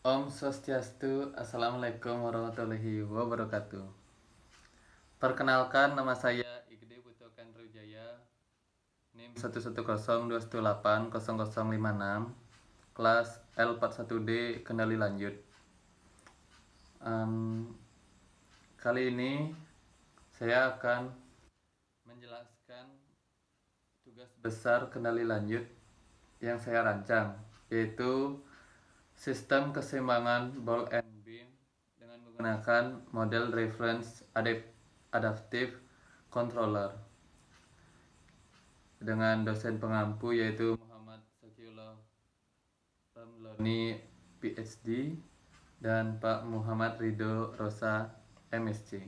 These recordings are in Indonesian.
Om Swastiastu, Assalamualaikum warahmatullahi wabarakatuh. Perkenalkan, nama saya Igede Putu Kanrujaya, NIM 11021880056, kelas L41D, kendali lanjut. Kali ini saya akan menjelaskan tugas besar kendali lanjut yang saya rancang, yaitu sistem keseimbangan ball and beam dengan menggunakan model reference adaptive controller dengan dosen pengampu yaitu Muhammad Sakiullah Ramloni PhD dan Pak Muhammad Ridho Rosa MSc.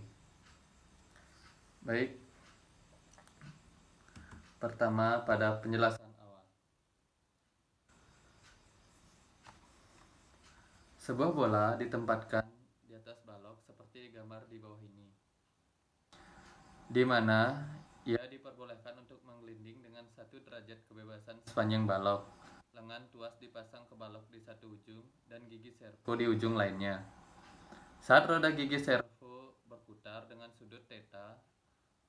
Baik, pertama pada penjelasan awal. Sebuah bola ditempatkan di atas balok seperti gambar di bawah ini, di mana ia diperbolehkan untuk menggelinding dengan 1 derajat kebebasan sepanjang balok. Lengan tuas dipasang ke balok di satu ujung dan gigi servo di ujung lainnya. Saat roda gigi servo berputar dengan sudut theta,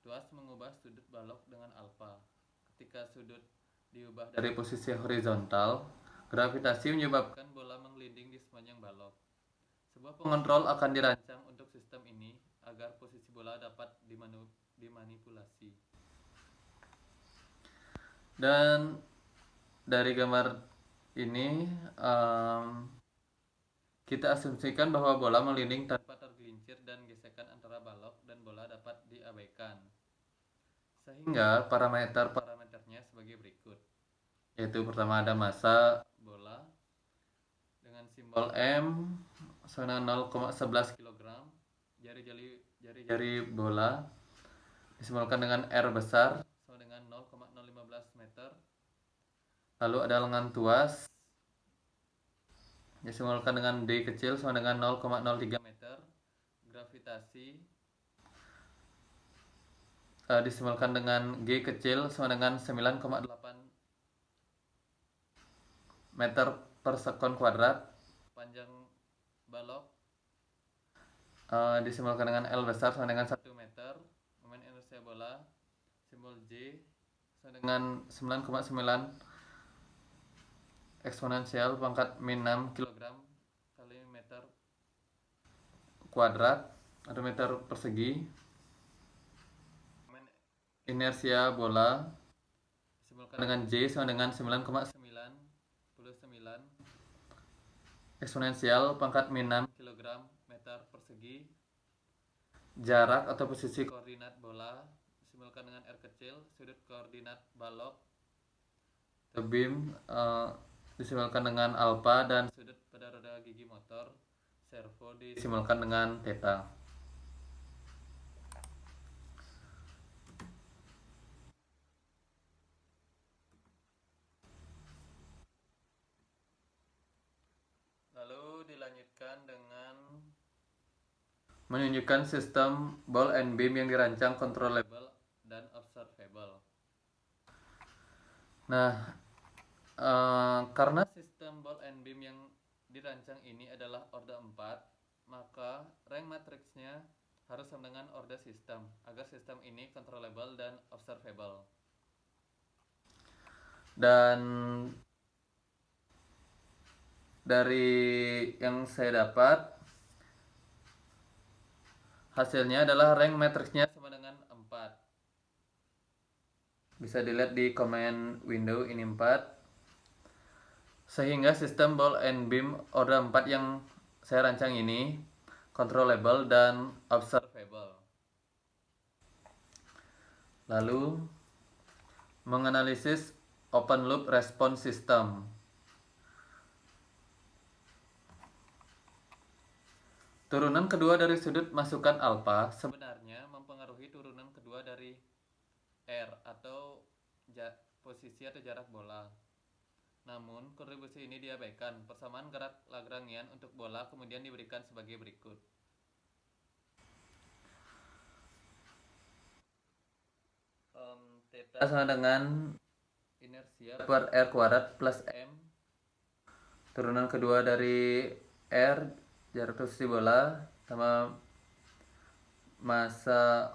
tuas mengubah sudut balok dengan alfa. Ketika sudut diubah dari posisi horizontal, gravitasi menyebabkan bola menggelinding di sepanjang balok. Sebuah pengontrol akan dirancang untuk sistem ini agar posisi bola dapat dimanipulasi. Dan dari gambar ini kita asumsikan bahwa bola melinding tanpa tergelincir dan gesekan antara balok dan bola dapat diabaikan. Sehingga parameternya sebagai berikut. Yaitu pertama ada massa bola dengan simbol M sama 0,11 kg. Jari-jari bola disimbolkan dengan R besar sama dengan 0,015 meter. Lalu ada lengan tuas disimbolkan dengan D kecil sama dengan 0,03 meter. Gravitasi disimbolkan dengan G kecil sama dengan 9,8 meter per sekon kuadrat. Panjang balok disimbolkan dengan L besar sama dengan 1 meter. Momen inersia bola simbol J sama dengan 9,9 eksponensial pangkat min 6 kg kali meter kuadrat atau meter persegi. Momen inersia bola disimbolkan dengan J sama dengan 9,99 eksponensial pangkat min 6 kg meter persegi. Jarak atau posisi koordinat bola disimbolkan dengan R kecil. Sudut koordinat balok atau beam disimbolkan dengan alpha, dan sudut pada roda gigi motor servo disimbolkan dengan theta. Lalu dilanjutkan dengan menunjukkan sistem ball and beam yang dirancang controllable dan observable. Nah, karena sistem ball and beam yang dirancang ini adalah orde 4, maka rank matriksnya harus sama dengan orde sistem agar sistem ini controllable dan observable. Dan dari yang saya dapat, hasilnya adalah rank matriksnya sama dengan 4. Bisa dilihat di comment window ini 4. Sehingga sistem ball and beam orde 4 yang saya rancang ini controllable dan observable. Lalu menganalisis open loop response system. Turunan kedua dari sudut masukan alfa sebenarnya mempengaruhi turunan kedua dari R atau posisi atau jarak bola. Namun, kontribusi ini diabaikan. Persamaan gerak Lagrangian untuk bola kemudian diberikan sebagai berikut. Theta sama dengan inersia per R kuadrat plus M. Turunan kedua dari R jarak posisi bola tambah massa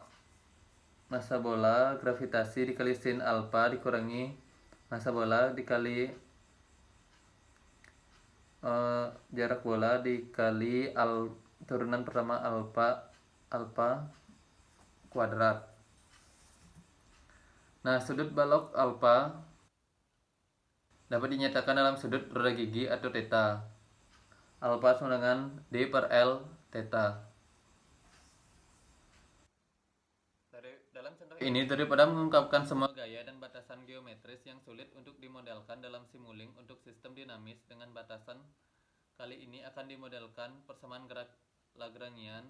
bola gravitasi dikali sin alpha dikurangi massa bola dikali jarak bola dikali turunan pertama alpha kuadrat. Nah, sudut balok alpha dapat dinyatakan dalam sudut roda gigi atau theta. Alpha sama dengan D per L theta. Dalam contoh ini, daripada mengungkapkan semua gaya dan batasan geometris yang sulit untuk dimodelkan dalam simuling untuk sistem dinamis dengan batasan, kali ini akan dimodelkan persamaan gerak Lagrangian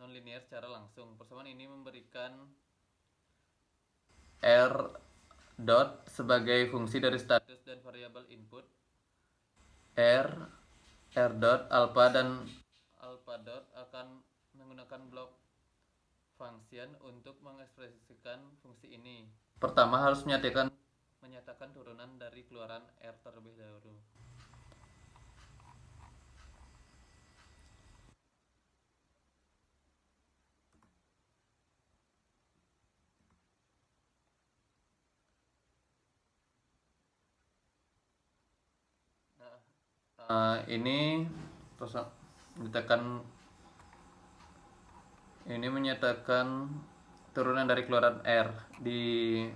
nonlinear secara langsung. Persamaan ini memberikan R dot sebagai fungsi dari status dan variabel input, R dot alpha dan alpha dot akan menggunakan blok function untuk mengekspresikan fungsi ini. Pertama harus menyatakan turunan dari keluaran R terlebih dahulu. Ini menyatakan turunan dari keluaran R di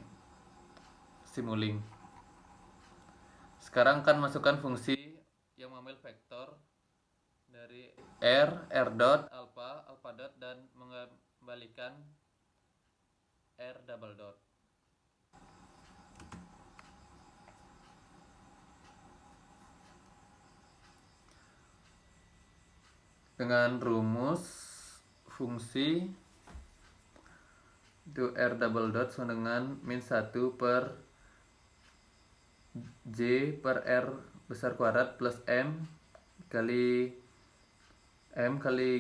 simuling. Sekarang akan masukkan fungsi yang mengambil vektor dari R dot, alpha dot, dan mengembalikan R double dot. Dengan rumus fungsi itu R double dot sama dengan min 1 per J per R besar kuadrat plus M kali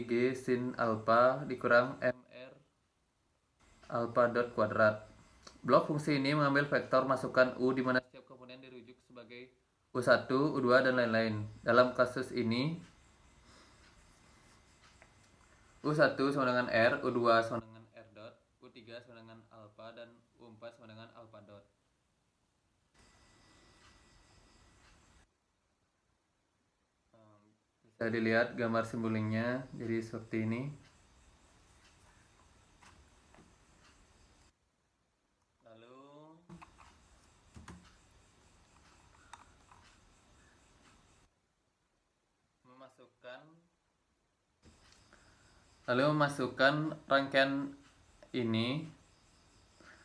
G sin alpha dikurang MR alpha dot kuadrat. Blok fungsi ini mengambil vektor masukkan U di mana setiap komponen dirujuk sebagai U1, U2, dan lain-lain. Dalam kasus ini U1 sama dengan R, U2 sama dengan R dot, U3 sama dengan alpha, dan U4 sama dengan alpha dot. Bisa dilihat gambar simbolinya jadi seperti ini. Lalu memasukkan rangkaian ini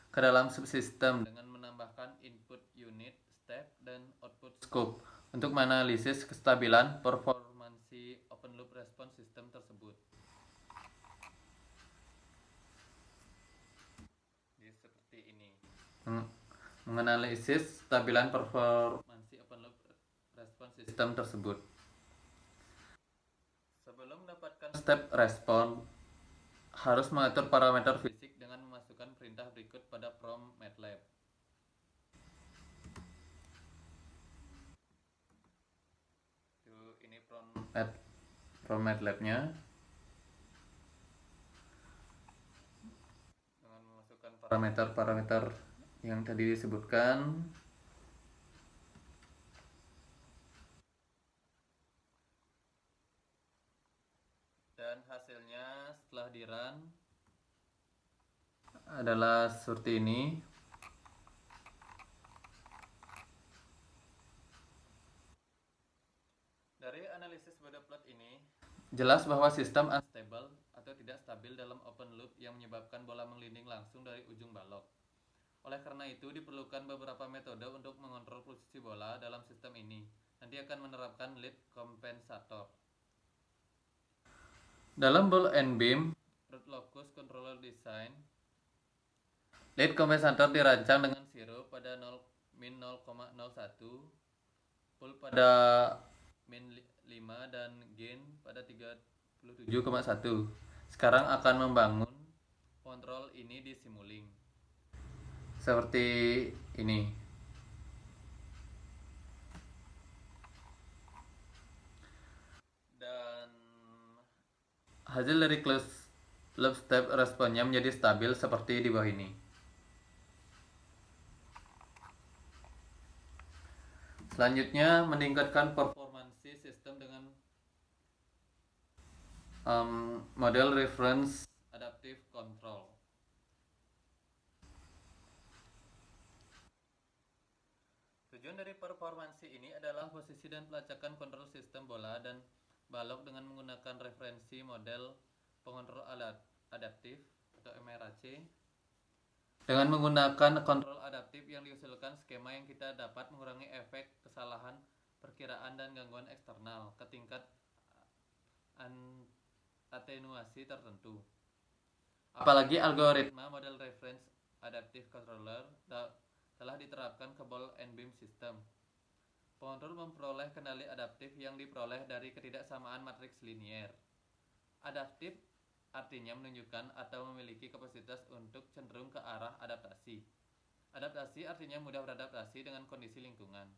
ke dalam subsistem dengan menambahkan input unit, step, dan output scope untuk menganalisis kestabilan performansi open loop response system tersebut. Jadi seperti ini. Menganalisis kestabilan performansi open loop response system tersebut. Sebelum mendapatkan step respon, harus mengatur parameter fisik dengan memasukkan perintah berikut pada from MATLAB. Ini from MATLAB-nya. Dengan memasukkan parameter-parameter yang tadi disebutkan. Dan hasilnya setelah di-run adalah seperti ini. Dari analisis Bode plot ini, jelas bahwa sistem unstable atau tidak stabil dalam open loop yang menyebabkan bola mengelinding langsung dari ujung balok. Oleh karena itu, diperlukan beberapa metode untuk mengontrol posisi bola dalam sistem ini. Nanti akan menerapkan lead compensator. Dalam ball and beam root locus controller design, lead compensator dirancang dengan zero pada min 0,01, pull pada min 5, dan gain pada 37,1. Sekarang akan membangun kontrol ini di simuling seperti ini. Hasil dari closed loop step responnya menjadi stabil seperti di bawah ini. Selanjutnya, meningkatkan performansi sistem dengan model reference adaptive control. Tujuan dari performansi ini adalah posisi dan pelacakan kontrol sistem bola dan balok dengan menggunakan referensi model pengontrol adaptif atau MRAC. Dengan menggunakan kontrol adaptif yang diusulkan, skema yang kita dapat mengurangi efek kesalahan perkiraan dan gangguan eksternal ke tingkat atenuasi tertentu. Apalagi algoritma model reference adaptive controller telah diterapkan ke ball and beam system. Pengontrol memperoleh kendali adaptif yang diperoleh dari ketidaksamaan matriks linier. Adaptif artinya menunjukkan atau memiliki kapasitas untuk cenderung ke arah adaptasi. Adaptasi artinya mudah beradaptasi dengan kondisi lingkungan.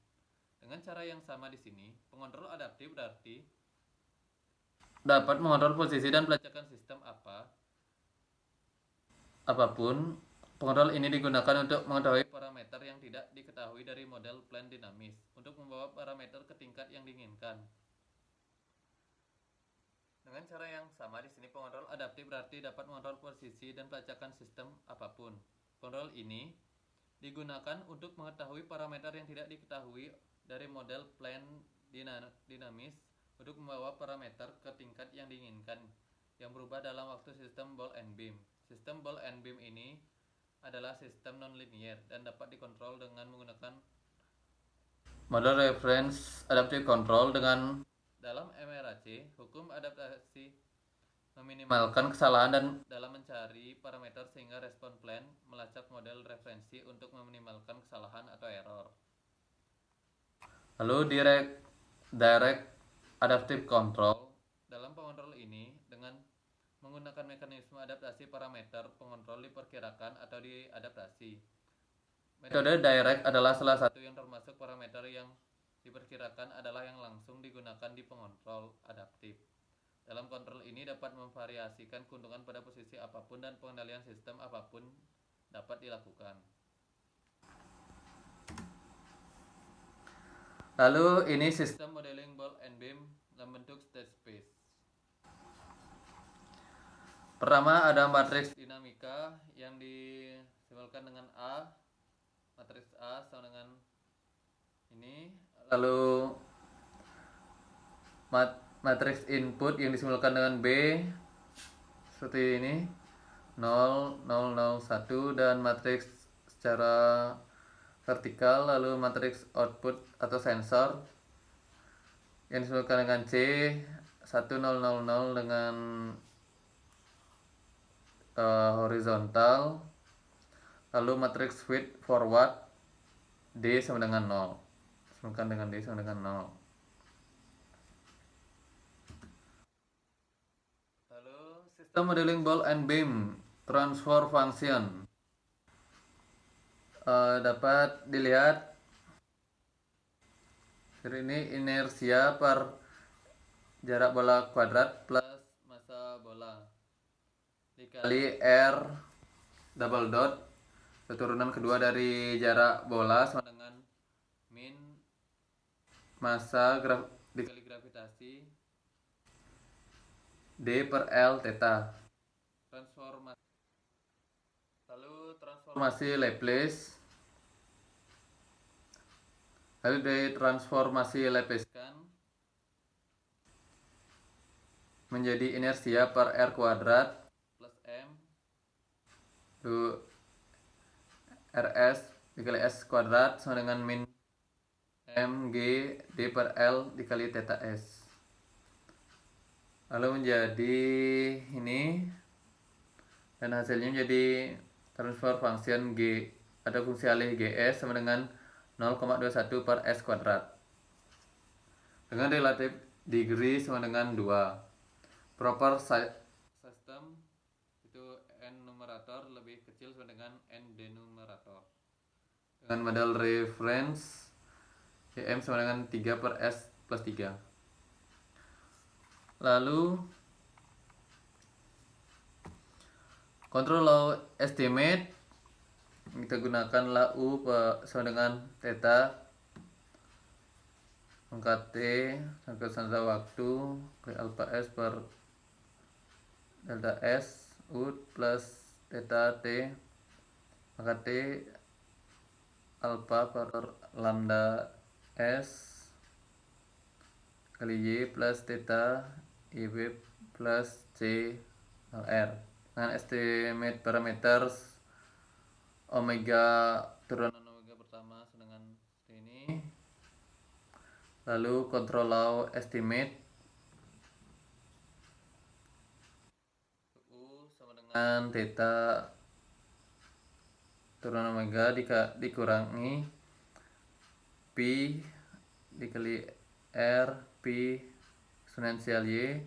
Dengan cara yang sama di sini, pengontrol adaptif berarti dapat mengontrol posisi dan pelacakan sistem apapun. Pengontrol ini digunakan untuk mengetahui parameter yang tidak diketahui dari model plan dinamis untuk membawa parameter ke tingkat yang diinginkan. Dengan cara yang sama di sini, pengontrol adaptif berarti dapat mengontrol posisi dan pelacakan sistem apapun. Pengontrol ini digunakan untuk mengetahui parameter yang tidak diketahui dari model plan dinamis untuk membawa parameter ke tingkat yang diinginkan yang berubah dalam waktu sistem ball and beam. Sistem ball and beam ini adalah sistem non-linear dan dapat dikontrol dengan menggunakan model reference adaptive control. Dengan dalam MRAC, hukum adaptasi meminimalkan kesalahan dan dalam mencari parameter sehingga respon plan melacak model referensi untuk meminimalkan kesalahan atau error. Lalu direct adaptive control. Dalam pengontrol ini, dengan menggunakan mekanisme adaptasi, parameter pengontrol diperkirakan atau diadaptasi. Metode direct adalah salah satu yang termasuk parameter yang diperkirakan adalah yang langsung digunakan di pengontrol adaptif. Dalam kontrol ini dapat memvariasikan keuntungan pada posisi apapun dan pengendalian sistem apapun dapat dilakukan. Lalu ini sistem modeling ball and beam dalam bentuk state space. Pertama ada matriks dinamika yang disimbolkan dengan A. Matriks A sama dengan ini. Lalu matriks input yang disimbolkan dengan B seperti ini 0, 0, 0, 1, dan matriks secara vertikal. Lalu matriks output atau sensor yang disimbolkan dengan C 1, 0, 0, 0 dengan horizontal. Lalu matriks feed forward D sama dengan 0, disimbolkan dengan D sama dengan 0. Lalu sistem modeling ball and beam transfer function dapat dilihat ini inersia per jarak bola kuadrat plus massa bola dikali R double dot keturunan kedua dari jarak bola sama dengan min massa dikali gravitasi D per L theta. Lalu transformasi Laplace. Lalu dari transformasi Laplacekan menjadi inersia per R kuadrat plus M lalu RS dikali S kuadrat sama dengan min M G D per L dikali theta S. Lalu menjadi ini dan hasilnya menjadi transfer function G atau fungsi alih GS sama dengan 0,21 per S kuadrat dengan relative degree sama dengan 2. Proper system itu N numerator lebih kecil sama dengan N denominator. Dengan model reference M sama dengan 3 per S plus 3. Lalu Control law estimate kita gunakan lau sama dengan theta pangkat T sangkat sangka waktu kali alpha S per delta S U plus theta T pangkat T alpha per lambda S kali Y plus theta IB plus C R dengan estimate parameter omega turunan omega pertama dengan ini. Lalu control law estimate U sama dengan theta turunan omega dikurangi P dikali R P eksponensial Y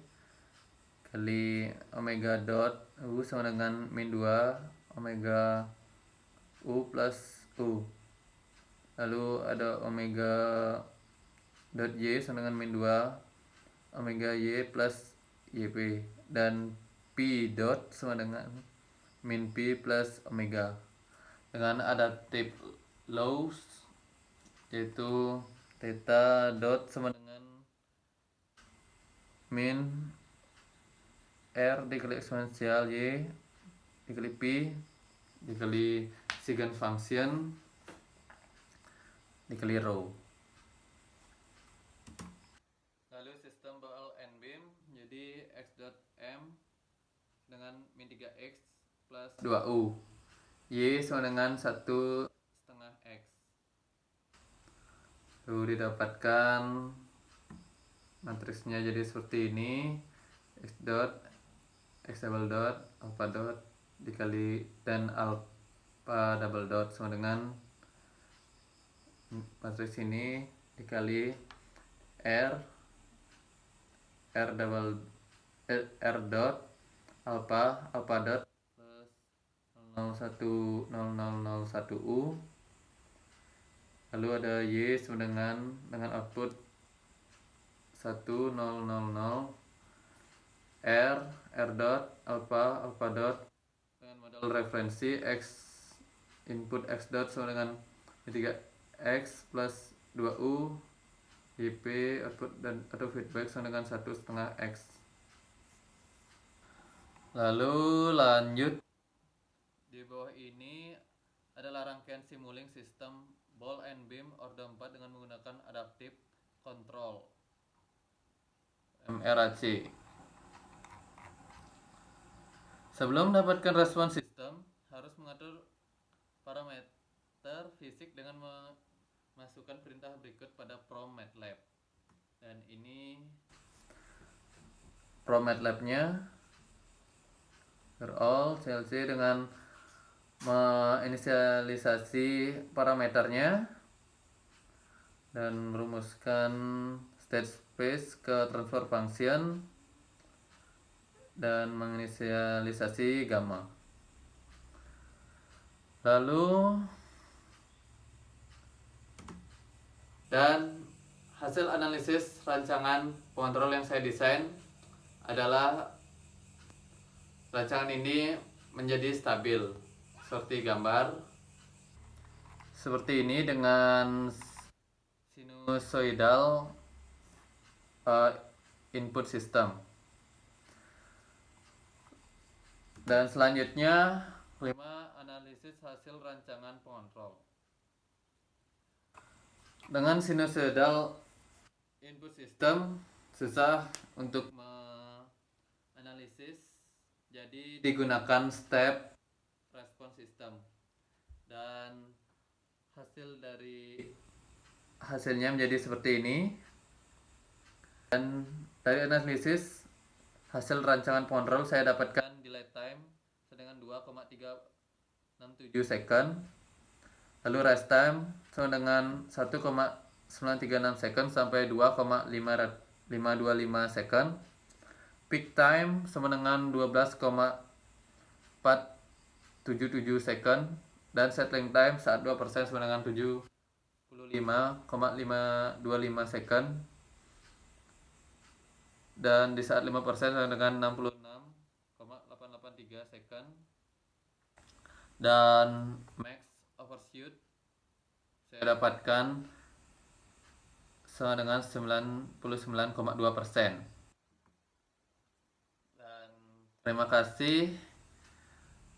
kali omega dot U sama dengan min 2 omega U plus U. Lalu ada omega dot Y sama dengan min 2 omega Y plus YP dan P dot sama dengan min P plus omega dengan adaptive laws yaitu theta dot sama dengan min R dikali eksponensial Y dikali P dikali secant function dikali rho. Lalu sistem ball and beam jadi x dot m dengan min 3x plus 2u y sama dengan 1,5 x. Lalu didapatkan matriksnya jadi seperti ini, x dot x double dot alpha dot dikali dan alpha double dot sama dengan matriks ini dikali r dot alpha dot plus 0,1 u lalu ada y sama dengan output 1,0,0 r dot alpha dot dengan modal referensi x input x dot sama dengan 3x plus 2u yp output dan atau feedback sama dengan 1,5 x. Lalu lanjut di bawah ini adalah rangkaian simulating sistem ball and beam order 4 dengan menggunakan adaptive control MRAC. Sebelum mendapatkan respon sistem, harus mengatur parameter fisik dengan memasukkan perintah berikut pada PROMATLAB. Dan ini PROMATLAB-nya all CLC dengan menginisialisasi parameternya dan merumuskan state space ke transfer function dan menginisialisasi gamma. Lalu dan hasil analisis rancangan pengontrol yang saya desain adalah rancangan ini menjadi stabil seperti gambar seperti ini dengan sinusoidal input system. Dan selanjutnya 5 analisis hasil rancangan pengontrol. Dengan sinusoidal input system susah untuk menganalisis, jadi digunakan step response system dan hasilnya menjadi seperti ini. Dan dari analisis hasil rancangan pengontrol saya dapatkan delay time dengan 2,367 second, lalu rest time sama dengan 1,936 second sampai 2,525 second, peak time sama dengan 12,477 second, dan settling time saat 2% sama dengan 75,525 second, dan di saat 5% sama dengan 66,883 second, dan max overshoot saya dapatkan sama dengan 99,2%. Dan terima kasih,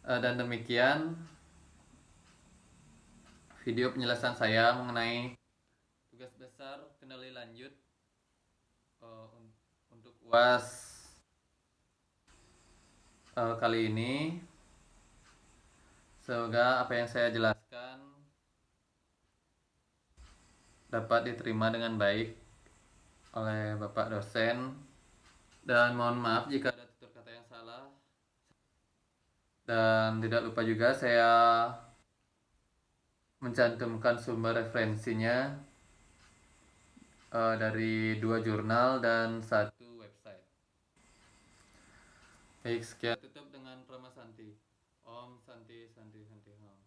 dan demikian video penjelasan saya mengenai tugas besar kendali lanjut untuk UAS kali ini. Semoga apa yang saya jelaskan dapat diterima dengan baik oleh Bapak dosen, dan mohon maaf jika ada tutur kata yang salah. Dan tidak lupa juga saya mencantumkan sumber referensinya dari 2 jurnal dan 1 website. Baik, sekian. Tutup dengan Rama Santi. Om Santi Santi Santi Om.